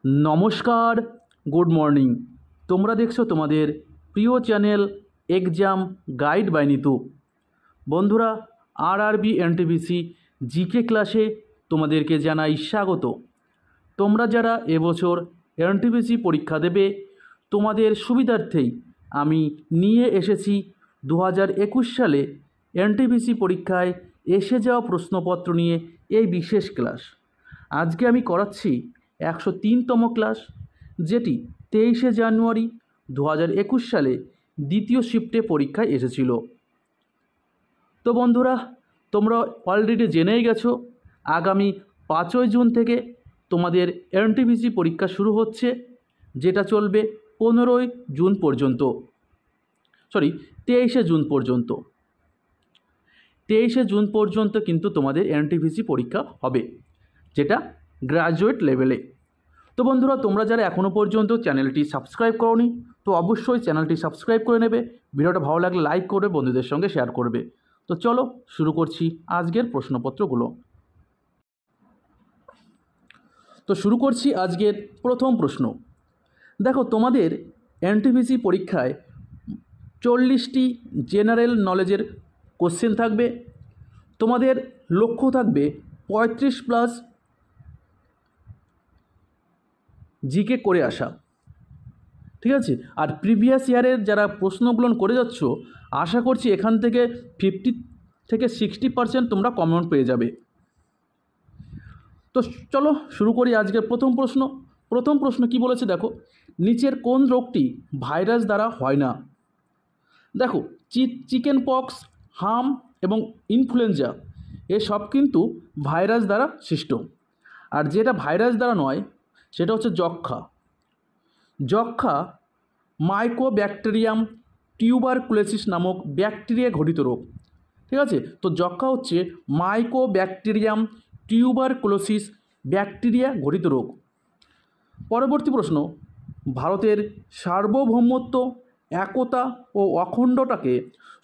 নমস্কার, good morning. তোমরা দেখছো তোমাদের প্রিয় channel exam guide by Nitu. বন্ধুরা, আরআরবি এনটিপিসি জিকে ক্লাসে তোমাদেরকে জানাই স্বাগত। তোমরা যারা এবছর এনটিপিসি পরীক্ষা দেবে, তোমাদের সুবিধার্থেই আমি নিয়ে এসেছি 2021 সালে এনটিপিসি পরীক্ষায় এসে যাওয়া প্রশ্নপত্র নিয়ে এই বিশেষ ক্লাস। আজকে আমি করাচ্ছি 103তম ক্লাস, যেটি 23শে জানুয়ারি 2021 সালে দ্বিতীয় শিফটে পরীক্ষায় এসেছিল। তো বন্ধুরা, তোমরা অলরেডি জেনেই গেছো আগামী 5ই জুন থেকে তোমাদের এনটিপিসি পরীক্ষা শুরু হচ্ছে, যেটা চলবে 15ই জুন পর্যন্ত। 23শে জুন পর্যন্ত। 23শে জুন পর্যন্ত কিন্তু তোমাদের এনটিপিসি পরীক্ষা হবে, যেটা গ্র্যাজুয়েট লেভেলে। তো বন্ধুরা, তোমরা যারা এখনও পর্যন্ত চ্যানেলটি সাবস্ক্রাইব করোনি, তো অবশ্যই চ্যানেলটি সাবস্ক্রাইব করে নেবে। ভিডিওটা ভালো লাগলে লাইক করবে, বন্ধুদের সঙ্গে শেয়ার করবে। তো চলো শুরু করছি আজকের প্রশ্নপত্রগুলো। তো শুরু করছি আজকের প্রথম প্রশ্ন। দেখো, তোমাদের এনটিপিসি পরীক্ষায় 40টি জেনারেল নলেজের কোশ্চেন থাকবে। তোমাদের লক্ষ্য থাকবে 35+ জিকে করে আসা, ঠিক আছে? আর প্রিভিয়াস ইয়ারের যারা প্রশ্নগুলো করে যাচ্ছ, আশা করছি এখান থেকে 50 থেকে 60% তোমরা কমন পেয়ে যাবে। তো চলো শুরু করি আজকের প্রথম প্রশ্ন। প্রথম প্রশ্ন কি বলেছে দেখো, নিচের কোন রোগটি ভাইরাস দ্বারা হয় না? দেখো, চিকেন পক্স, হাম এবং ইনফ্লুয়েঞ্জা এসব কিন্তু ভাইরাস দ্বারা সৃষ্ট। আর যেটা ভাইরাস দ্বারা নয় সেটা হচ্ছে যক্ষা। যক্ষা মাইকোব্যাকটেরিয়াম টিউবারকুলোসিস নামক ব্যাকটেরিয়া ঘটিত রোগ, ঠিক আছে? তো যক্ষা হচ্ছে মাইকোব্যাকটেরিয়াম টিউবারকুলোসিস ব্যাকটেরিয়া ঘটিত রোগ। পরবর্তী প্রশ্ন, ভারতের সার্বভৌমত্ব, একতা ও অখণ্ডতাকে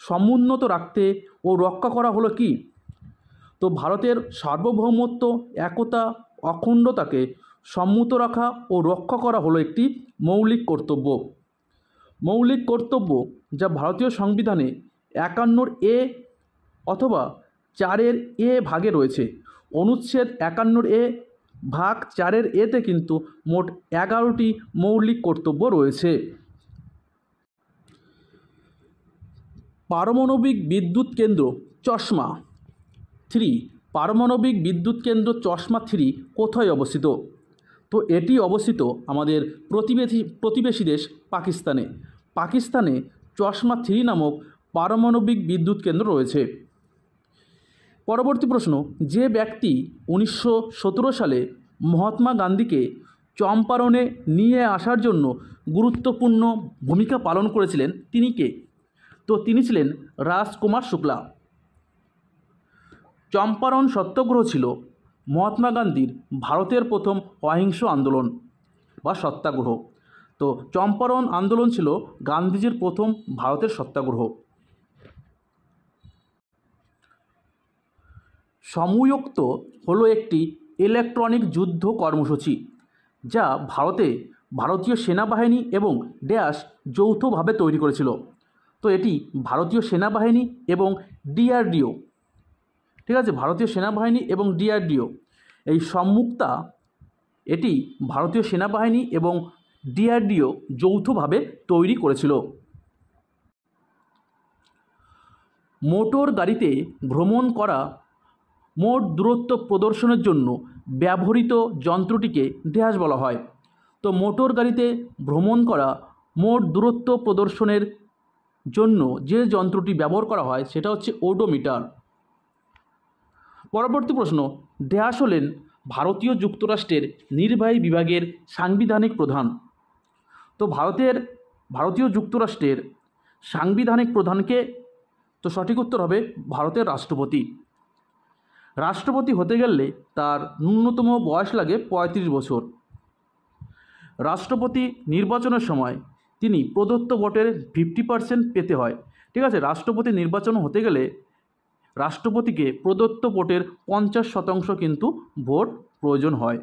সমুন্নত রাখতে ও রক্ষা করা হলো কি? তো ভারতের সার্বভৌমত্ব, একতা, অখণ্ডতাকে সম্মত রাখা ও রক্ষা করা হলো একটি মৌলিক কর্তব্য। মৌলিক কর্তব্য যা ভারতীয় সংবিধানে 51 অথবা 4 ভাগে রয়েছে। অনুচ্ছেদ 51 ভাগ 4 তে কিন্তু মোট 11টি মৌলিক কর্তব্য রয়েছে। পারমাণবিক বিদ্যুৎ কেন্দ্র চশমা 3, পারমাণবিক বিদ্যুৎ কেন্দ্র চশমা 3 কোথায় অবস্থিত? তো এটি অবস্থিত আমাদের প্রতিবেশী দেশ পাকিস্তানে। পাকিস্তানে চশমা 3 নামক পারমাণবিক বিদ্যুৎ কেন্দ্র রয়েছে। পরবর্তী প্রশ্ন, যে ব্যক্তি 1917 সালে মহাত্মা গান্ধীকে চম্পারণে নিয়ে আসার জন্য গুরুত্বপূর্ণ ভূমিকা পালন করেছিলেন, তিনি কে? তো তিনি ছিলেন রাজকুমার শুক্লা। চম্পারণ সত্যাগ্রহ ছিল মহাত্মা গান্ধীর ভারতের প্রথম অহিংস আন্দোলন বা সত্যাগ্রহ। তো চম্পারণ আন্দোলন ছিল গান্ধীজির প্রথম ভারতের সত্যাগ্রহ। সমুক্ত হলো একটি ইলেকট্রনিক যুদ্ধ কর্মসূচি যা ভারতীয় সেনাবাহিনী এবং যৌথভাবে তৈরি করেছিল। তো এটি ভারতীয় সেনাবাহিনী এবং ডিআরডিও, ঠিক আছে? ভারতীয় সেনাবাহিনী এবং ডিআরডিও এই সম্মুক্তা, এটি ভারতীয় সেনাবাহিনী এবং ডিআরডিও যৌথভাবে তৈরি করেছিল। মোটর গাড়িতে ভ্রমণ করা মোট দূরত্ব প্রদর্শনের জন্য ব্যবহৃত যন্ত্রটিকে ড্যাশ বলা হয়। তো মোটর গাড়িতে ভ্রমণ করা মোট দূরত্ব প্রদর্শনের জন্য যে যন্ত্রটি ব্যবহার করা হয় সেটা হচ্ছে ওডোমিটার। পরবর্তী প্রশ্ন, ড্যাশ হলেন ভারতীয় যুক্তরাষ্ট্রের নির্বাহী বিভাগের সাংবিধানিক প্রধান? তো ভারতীয় যুক্তরাষ্ট্রের সাংবিধানিক প্রধানকে? তো সঠিক উত্তর হবে ভারতের রাষ্ট্রপতি। রাষ্ট্রপতি হতে গেলে তার ন্যূনতম বয়স লাগে 35 বছর। রাষ্ট্রপতি নির্বাচনের সময় তিনি প্রদত্ত ভোটের 50% পেতে হয়, ঠিক আছে? রাষ্ট্রপতি নির্বাচন হতে গেলে রাষ্ট্রপতিকে প্রদত্ত ভোটের 50% কিন্তু ভোট প্রয়োজন হয়।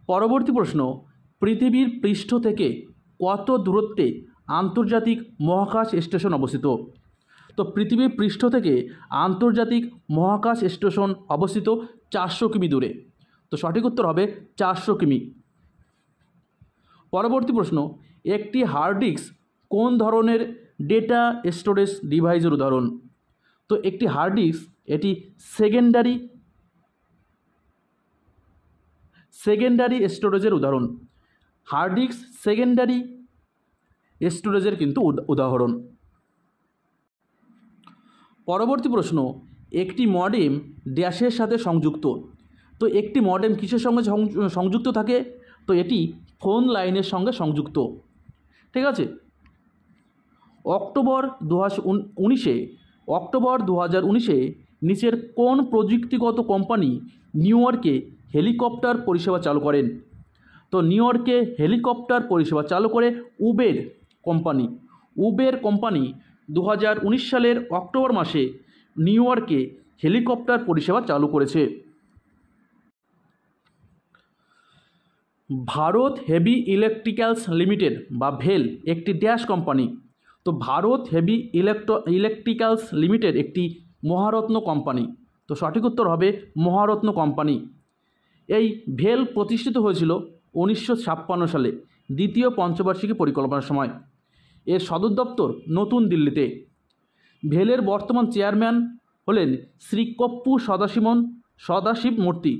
পরবর্তী প্রশ্ন, পৃথিবীর পৃষ্ঠ থেকে কত দূরত্বে আন্তর্জাতিক মহাকাশ স্টেশন অবস্থিত? তো পৃথিবীর পৃষ্ঠ থেকে আন্তর্জাতিক মহাকাশ স্টেশন অবস্থিত 400 কিমি দূরে। তো সঠিক উত্তর হবে 400 কিমি। পরবর্তী প্রশ্ন, একটি হার্ড ডিস্ক কোন ধরনের ডেটা স্টোরেজ ডিভাইসের উদাহরণ? তো একটি হার্ড ডিস্ক এটি সেকেন্ডারি স্টোরেজের উদাহরণ। হার্ড ডিস্ক সেকেন্ডারি স্টোরেজের কিন্তু উদাহরণ। পরবর্তী প্রশ্ন, একটি মডেম ড্যাশের সাথে সংযুক্ত। তো একটি মডেম কিসের সঙ্গে সংযুক্ত থাকে? তো এটি ফোন লাইনের সঙ্গে সংযুক্ত। ঠিক আছে। অক্টোবর 2019-এ নিচের কোন প্রযুক্তিগত কোম্পানি নিউ ইয়র্কে হেলিকপ্টার পরিষেবা চালু করেন? তো নিউ ইয়র্কে হেলিকপ্টার পরিষেবা চালু করে উবের কোম্পানি 2019 সালের অক্টোবর মাসে নিউ ইয়র্কে হেলিকপ্টার পরিষেবা চালু করেছে। ভারত হেভি ইলেকট্রিক্যালস লিমিটেড বা ভেল একটি ড্যাশ কোম্পানি। তো ভারত হেভি ইলেকট্রিক্যালস লিমিটেড একটি মহারত্ন কোম্পানি। তো সঠিক উত্তর হবে মহারত্ন কোম্পানি। এই ভেল প্রতিষ্ঠিত হয়েছিল 1956 সালে দ্বিতীয় পঞ্চবার্ষিকী পরিকল্পনার সময়। এর সদর দপ্তর নতুন দিল্লিতে। ভেলের বর্তমান চেয়ারম্যান হলেন শ্রী কপ্পু সদাশিব মূর্তি।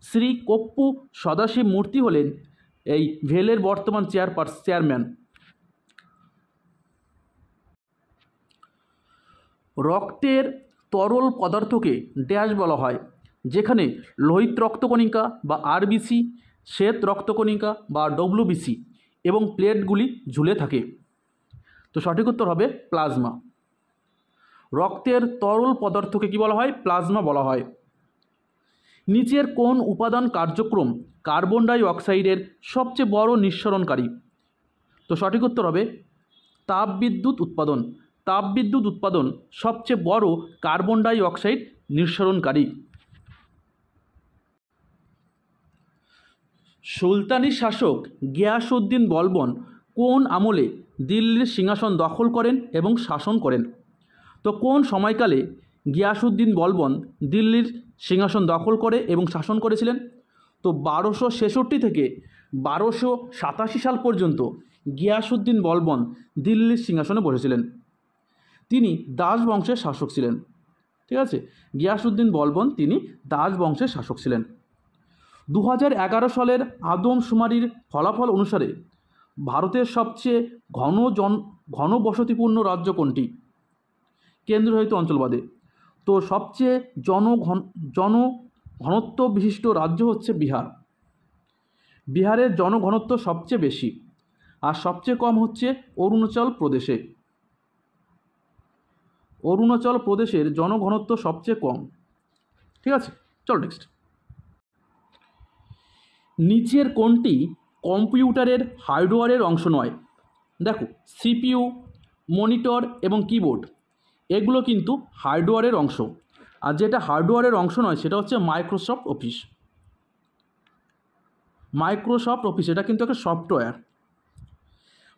শ্রী কপ্পু সদাশিব মূর্তি হলেন এই ভেলের বর্তমান চেয়ারম্যান। রক্তের তরল পদার্থকে ড্যাশ বলা হয় যেখানে লোহিত রক্তকণিকা বা আরবিসি, শ্বেত রক্তকণিকা বা ডব্লিউবিসি এবং প্লেটগুলি ঝুলে থাকে। তো সঠিক উত্তর হবে প্লাজমা। রক্তের তরল পদার্থকে কি বলা হয়? প্লাজমা বলা হয়। নিচের কোন উপাদান কার্যক্রম কার্বন ডাই অক্সাইডের সবচেয়ে বড় নিঃসরণকারী? তো সঠিক উত্তর হবে তাপবিদ্যুৎ উৎপাদন সবচেয়ে বড় কার্বন ডাই অক্সাইড নিঃসরণকারী। সুলতানি শাসক গিয়াসউদ্দিন বলবন কোন আমলে দিল্লির সিংহাসন দখল করেন এবং শাসন করেন? তো কোন সময়কালে গিয়াসউদ্দিন বলবন দিল্লির সিংহাসন দখল করে এবং শাসন করেছিলেন? তো 1266 থেকে 1287 সাল পর্যন্ত গিয়াসউদ্দিন বলবন দিল্লির সিংহাসনে বসেছিলেন। তিনি দাস বংশের শাসক ছিলেন। ঠিক আছে, গিয়াসউদ্দিন বলবন তিনি দাস বংশের শাসক ছিলেন। 2011 সালের আদমশুমারির ফলাফল অনুসারে ভারতের সবচেয়ে ঘন বসতিপূর্ণ রাজ্য কোনটি? কেন্দ্রশাসিত অঞ্চল বাদে। তো সবচেয়ে জনঘনত্ব বিশিষ্ট রাজ্য হচ্ছে বিহার। বিহারের জনঘনত্ব সবচেয়ে বেশি, আর সবচেয়ে কম হচ্ছে অরুণাচল প্রদেশের জনঘনত্ব সবচেয়ে কম। ঠিক আছে, চল নেক্সট। নিচের কোনটি কম্পিউটারের হার্ডওয়্যারের অংশ নয়? দেখো, সিপিইউ, মনিটর এবং কিবোর্ড এগুলো কিন্তু হার্ডওয়্যারের অংশ, আর যেটা হার্ডওয়্যারের অংশ নয় সেটা হচ্ছে মাইক্রোসফট অফিস। এটা কিন্তু একটা সফটওয়্যার।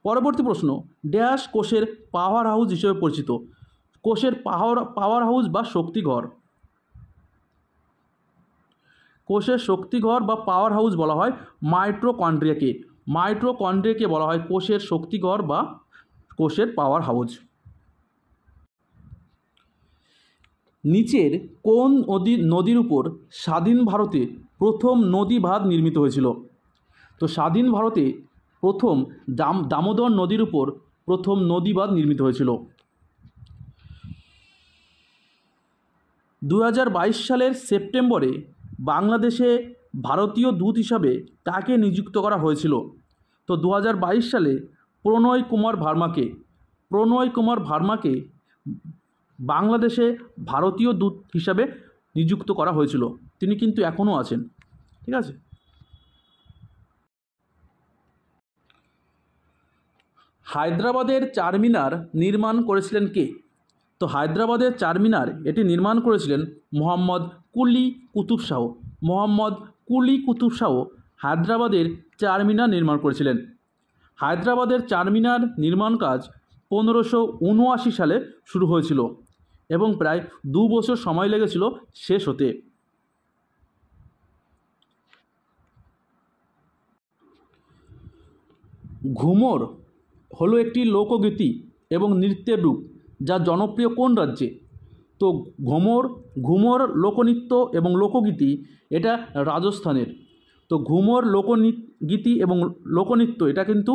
পরবর্তী প্রশ্ন, ড্যাশ কোষের পাওয়ার হাউস হিসেবে পরিচিত? কোষের পাওয়ার হাউস বা শক্তিঘর। কোষের শক্তিঘর বা পাওয়ার হাউস বলা হয় মাইটোকন্ড্রিয়াকে বলা হয় কোষের শক্তিঘর বা কোষের পাওয়ার হাউস। নিচের কোন নদীর উপর স্বাধীন ভারতে প্রথম নদী বাঁধ নির্মিত হয়েছিল? তো স্বাধীন ভারতে প্রথম দামোদর নদীর উপর প্রথম নদী বাঁধ নির্মিত হয়েছিল। 2022 সালের সেপ্টেম্বরে বাংলাদেশে ভারতীয় দূত হিসাবে কাকে নিযুক্ত করা হয়েছিল? তো 2022 সালে প্রণয় কুমার ভার্মাকে বাংলাদেশে ভারতীয় দূত হিসাবে নিযুক্ত করা হয়েছিল। তিনি কিন্তু এখনও আছেন। ঠিক আছে। হায়দ্রাবাদের চারমিনার নির্মাণ করেছিলেন কে? তো হায়দ্রাবাদের চারমিনার এটি নির্মাণ করেছিলেন মোহাম্মদ কুলি কুতুব শাহ। হায়দ্রাবাদের চারমিনার নির্মাণ করেছিলেন। হায়দ্রাবাদের চারমিনার নির্মাণ কাজ 1579 সালে শুরু হয়েছিল এবং প্রায় 2 বছর সময় লেগেছিল শেষ হতে। ঘুমর হলো একটি লোকগীতি এবং নৃত্যের রূপ যা জনপ্রিয় কোন রাজ্যে? তো ঘুমর লোকনৃত্য এবং লোকগীতি এটা রাজস্থানের। তো ঘুমর লোকগীতি এবং লোকনৃত্য এটা কিন্তু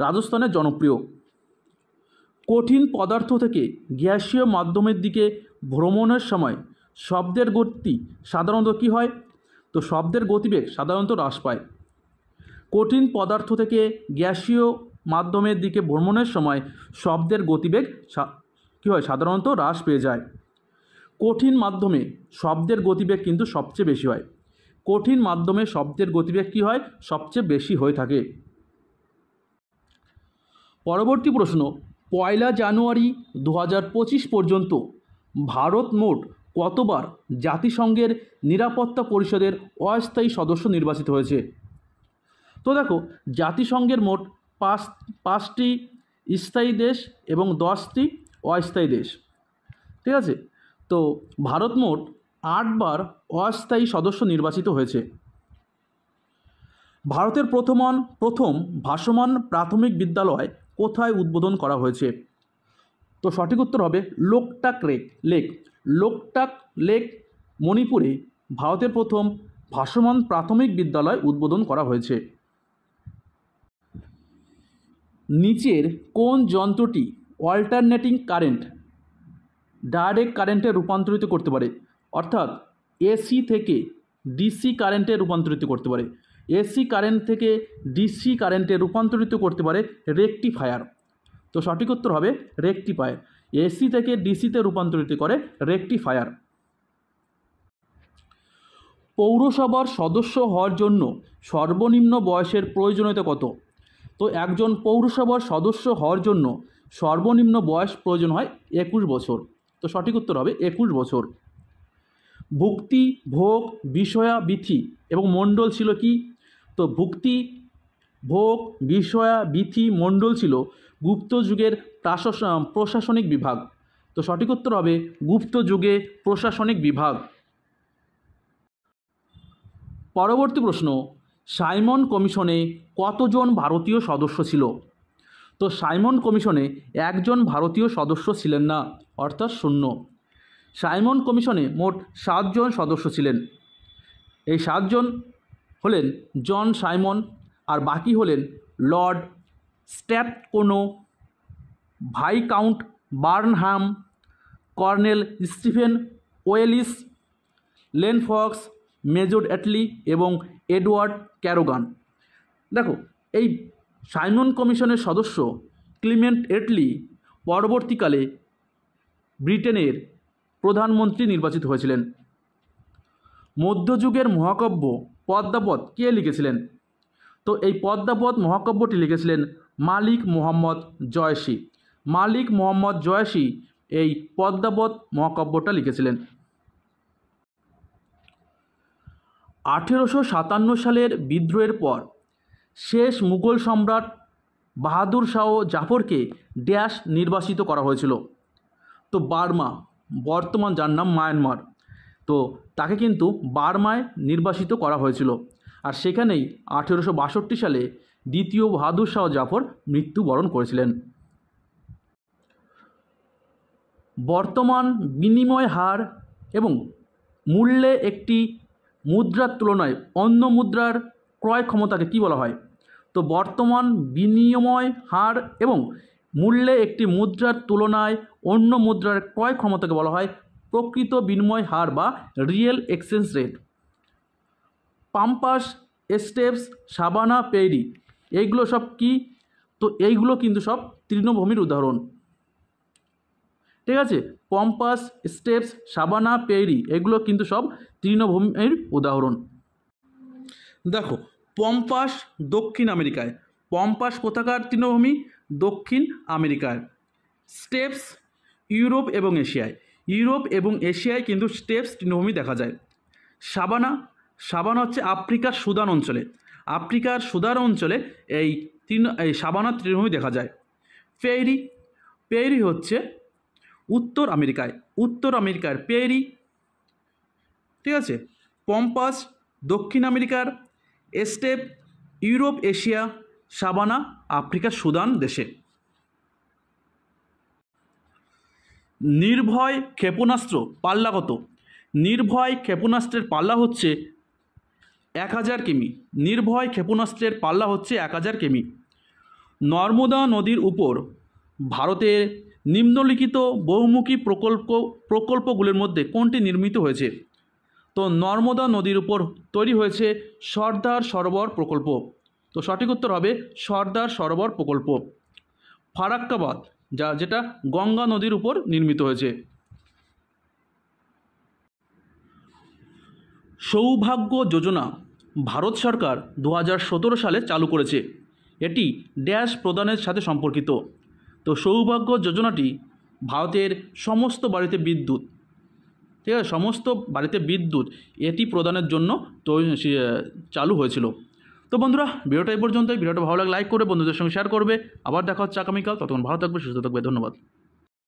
রাজস্থানের জনপ্রিয়। কঠিন পদার্থ থেকে গ্যাসীয় মাধ্যমের দিকে ভ্রমণের সময় শব্দের গতি সাধারণত কী হয়? তো শব্দের গতিবেগ সাধারণত হ্রাস পায়। কঠিন পদার্থ থেকে গ্যাসীয় মাধ্যমের দিকে ভ্রমণের সময় শব্দের গতিবেগ কী হয়? সাধারণত হ্রাস পেয়ে যায়। কঠিন মাধ্যমে শব্দের গতিবেগ কিন্তু সবচেয়ে বেশি হয়। কঠিন মাধ্যমে শব্দের গতিবেগ কী হয়? সবচেয়ে বেশি হয়ে থাকে। পরবর্তী প্রশ্ন, 1 জানুয়ারি 2025 পর্যন্ত ভারত মোট কতবার জাতিসংঘের নিরাপত্তা পরিষদের অস্থায়ী সদস্য নির্বাচিত হয়েছে? তো দেখো, জাতিসংঘের মোট 5টি স্থায়ী দেশ এবং 10টি অস্থায়ী দেশ। ঠিক আছে, তো ভারত মোট 8বার অস্থায়ী সদস্য নির্বাচিত হয়েছে। ভারতের প্রথম ভাসমান প্রাথমিক বিদ্যালয় কোথায় উদ্বোধন করা হয়েছে? তো সঠিক উত্তর হবে লোকটাক লেক। লোকটাক লেক মণিপুরে ভারতের প্রথম ভাসমান প্রাথমিক বিদ্যালয় উদ্বোধন করা হয়েছে। নিচের কোন যন্ত্রটি অল্টারনেটিং কারেন্ট ডাইরেক্ট কারেন্টে রূপান্তরিত করতে পারে? অর্থাৎ এসি থেকে ডিসি কারেন্টে রূপান্তরিত করতে পারে। এসি কারেন্ট থেকে ডিসি কারেন্টে রূপান্তরিত করতে পারে রেকটিফায়ার। তো সঠিক উত্তর হবে রেকটিফায়ার। এসি থেকে ডিসিতে রূপান্তরিত করে রেকটিফায়ার। পৌরসভার সদস্য হওয়ার জন্য সর্বনিম্ন বয়সের প্রয়োজনীয়তা কত? তো একজন পৌরসভার সদস্য হওয়ার জন্য সর্বনিম্ন বয়স প্রয়োজন হয় 21 বছর। তো সঠিক উত্তর হবে 21 বছর। ভুক্তি, ভোগ, বিষয়া, বিথি এবং মণ্ডল ছিল কি? তো ভুক্তি, ভোগ, বিষয়া, বিথি, মণ্ডল ছিল গুপ্ত যুগের প্রশাসনিক বিভাগ। তো সঠিক উত্তর হবে গুপ্ত যুগে প্রশাসনিক বিভাগ। পরবর্তী প্রশ্ন, সাইমন কমিশনে কতজন ভারতীয় সদস্য ছিল? তো সাইমন কমিশনে একজন ভারতীয় সদস্য ছিলেন না, অর্থাৎ 0। সাইমন কমিশনে মোট 7 জন সদস্য ছিলেন। এই 7 জন হলেন জন সাইমন, আর বাকি হলেন Lord Strathcona, Viscount Burnham, Colonel Stephen Walsh, Lane Fox, Major Attlee এবং এডওয়ার্ড ক্যারোগান। দেখো, এই সাইমন কমিশনের সদস্য ক্লিমেন্ট অ্যাটলি পরবর্তীকালে ব্রিটেনের প্রধানমন্ত্রী নির্বাচিত হয়েছিলেন। মধ্যযুগের মহাকাব্য পদ্মাবত কে লিখেছিলেন? তো এই পদ্মাবত মহাকাব্যটি লিখেছিলেন মালিক মোহাম্মদ জয়সী। মালিক মোহাম্মদ জয়সী এই পদ্মাবত মহাকাব্যটা লিখেছিলেন। 1857 সালের বিদ্রোহের পর শেষ মুঘল সম্রাট বাহাদুর শাহ জাফরকে ড্যাশ নির্বাসিত করা হয়েছিল? তো বার্মা, বর্তমান যার নাম মায়ানমার, তো তাকে কিন্তু বার্মায় নির্বাসিত করা হয়েছিল। আর সেখানেই 1862 সালে দ্বিতীয় বাহাদুর শাহ জাফর মৃত্যুবরণ করেছিলেন। বর্তমান বিনিময় হার এবং মূল্যে একটি মুদ্রার তুলনায় অন্য মুদ্রার ক্রয় ক্ষমতাকে কী বলা হয়? তো বর্তমান বিনিময় হার এবং মূল্যে একটি মুদ্রার তুলনায় অন্য মুদ্রার ক্রয় ক্ষমতাকে বলা হয় প্রকৃত বিনিময় হার বা real exchange rate. Pampas, steppes, savanna, prairie এইগুলো সব কি? তো এইগুলো কিন্তু সব তৃণভূমির উদাহরণ। ঠিক আছে, পম্পাস, স্টেপস, সাবানা, পেরি এগুলো কিন্তু সব তৃণভূমির উদাহরণ। দেখো, পম্পাস দক্ষিণ আমেরিকায়। পম্পাস কোথাকার তৃণভূমি? দক্ষিণ আমেরিকায়। স্টেপস ইউরোপ এবং এশিয়ায়। ইউরোপ এবং এশিয়ায় কিন্তু স্টেপস তৃণভূমি দেখা যায়। সাবানা হচ্ছে আফ্রিকার সুদান অঞ্চলে। আফ্রিকার সুদান অঞ্চলে এই সাবানা তৃণভূমি দেখা যায়। পেরি হচ্ছে উত্তর আমেরিকার পেরি, ঠিক আছে। পম্পাস দক্ষিণ আমেরিকার, স্টেপ ইউরোপ এশিয়া, সাবানা আফ্রিকার সুদান দেশে। নির্ভয় ক্ষেপণাস্ত্র পাল্লা কত? নির্ভয় ক্ষেপণাস্ত্রের পাল্লা হচ্ছে 1000 কিমি। নির্ভয় ক্ষেপণাস্ত্রের পাল্লা হচ্ছে 1000 কিমি। নর্মদা নদীর উপর ভারতের নিম্নলিখিত বহুমুখী প্রকল্পগুলির মধ্যে কোনটি নির্মিত হয়েছে? তো নর্মদা নদীর উপর তৈরি হয়েছে সর্দার সরোবর প্রকল্প। তো সঠিক উত্তর হবে সর্দার সরোবর প্রকল্প। ফারাক্কাবাদ যেটা গঙ্গা নদীর উপর নির্মিত হয়েছে। সৌভাগ্য যোজনা ভারত সরকার 2017 সালে চালু করেছে। এটি ড্যাশ প্রদানের সাথে সম্পর্কিত। তো সৌভাগ্য যোজনাটি ভারতের সমস্ত বাড়িতে বিদ্যুৎ, ঠিক আছে, সমস্ত বাড়িতে বিদ্যুৎ এটি প্রদানের জন্য চালু হয়েছিল। তো বন্ধুরা, ভিডিওটা এই পর্যন্তই। ভিডিওটা ভালো লাগলে লাইক করে বন্ধুদের সঙ্গে শেয়ার করবে। আবার দেখা হচ্ছে আগামীকাল। ততক্ষণ ভালো থাকবে, সুস্থ থাকবে। ধন্যবাদ।